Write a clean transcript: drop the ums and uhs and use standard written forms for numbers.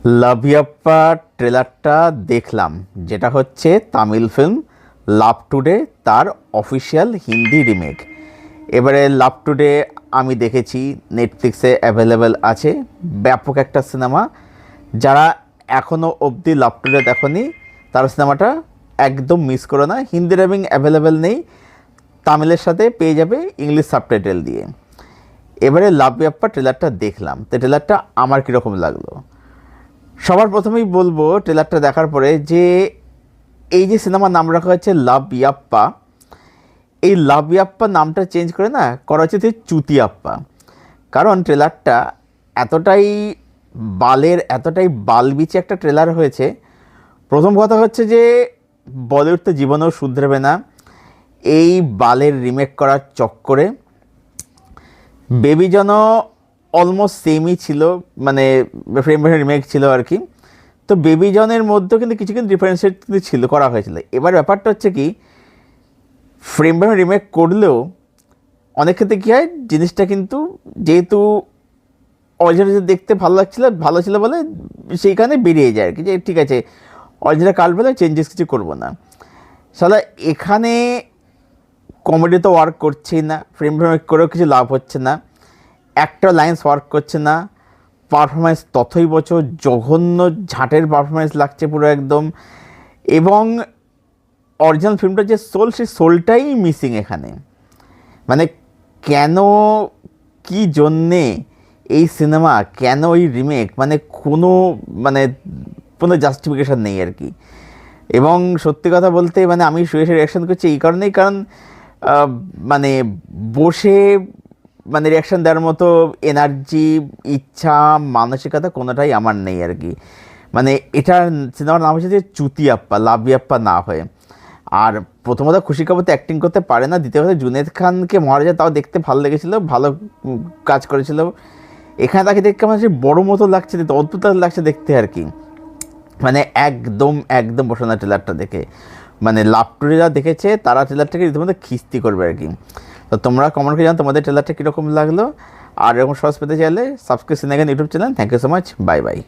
লাভিয়াপ্পা ট্রেলারটা দেখলাম, যেটা হচ্ছে তামিল ফিল্ম লাভ টুডে তার অফিসিয়াল হিন্দি রিমেক। এবারে লাভ টুডে আমি দেখেছি, নেটফ্লিক্সে অ্যাভেলেবেল আছে। ব্যাপক একটা সিনেমা। যারা এখনও অবধি লাভ টুডে দেখনি তার সিনেমাটা একদম মিস করো না। হিন্দি ডাবিং অ্যাভেলেবেল নেই, তামিলের সাথে পেয়ে যাবে ইংলিশ সাবটাইটেল দিয়ে। এবারে লাভিয়াপ্পা ট্রেলারটা দেখলাম, তো ট্রেলারটা আমার কীরকম লাগলো সবার প্রথমেই বলবো ট্রেলারটা দেখার পরে যে এই যে সিনেমার নাম রাখা হয়েছে লাভিয়াপ্পা, এই লাভিয়াপ্পা নামটা চেঞ্জ করে না করা হচ্ছে চুতিয়াপ্পা। কারণ ট্রেলারটা এতটাই বালবিচি একটা ট্রেলার হয়েছে। প্রথম কথা হচ্ছে যে বলিউড তো জীবনেও শুধরাবে না এই বালের রিমেক করার চক্করে। বেবিজনও অলমোস্ট সেমই ছিল, মানে ফ্রেম রিমেক ছিল আর কি। তো বেবিজনের মধ্যেও কিন্তু কিছু ডিফারেন্সিয়েট ছিল, করা হয়েছিল। এবার ব্যাপারটা হচ্ছে কি, ফ্রেম রিমেক করলেও অনেক ক্ষেত্রে কী হয়, জিনিসটা কিন্তু যেহেতু অরিজিনাল দেখতে ভালো ছিল বলে সেইখানে বেরিয়ে যায় আর কি, যে ঠিক আছে অরিজিনাল কাল বলে চেঞ্জেস কিছু করবো না। সালা এখানে কমেডি তো ওয়ার্ক করছেই না, ফ্রেম করেও কিছু লাভ হচ্ছে না, একটা লাইন্স ওয়ার্ক করছে না, পারফরমেন্স তথই বছর জঘন্য ঝাঁটের পারফরমেন্স লাগছে পুরো একদম। এবং অরিজিনাল ফিল্মটার যে সোল, সেই সোলটাই মিসিং এখানে। মানে কেন, কি জন্যে এই সিনেমা, কেন এই রিমেক, কোনো জাস্টিফিকেশান নেই আর কি। এবং সত্যি কথা বলতে আমি শুয়ে রিয়াকশান করছি এই কারণেই, কারণ বসে রিয়াকশান দেওয়ার মতো এনার্জি, ইচ্ছা, মানসিকতা কোনোটাই আমার নেই আর কি। এটার সিনেমার নাম হচ্ছে যে চুতিয়াপ্পা, লাভিয়াপ্পা না হয়ে। আর প্রথমত খুশি কাপুর তো অ্যাক্টিং করতে পারে না, দ্বিতীয় কথা জুনেদ খানকে মহারাজা তাও দেখতে ভালো লেগেছিলো, ভালো কাজ করেছিল। এখানে তাকে দেখতে আমার বড় মতো লাগছে, অদ্ভুত লাগছে দেখতে আর কি। একদম বসে না ট্রেলারটা দেখে। লাভ টুডে যারা দেখেছে তারা ট্রেলারটাকে রীতিমতো খিস্তি করবে আর কি। তো তোমরা কমেন্ট করে জানো তোমাদের ট্রেলারটা কীরকম লাগলো। আর এরকম সহজ পেতে চাইলে সাবস্ক্রাইব সিনেগান YouTube channel. Thank you so much, bye by.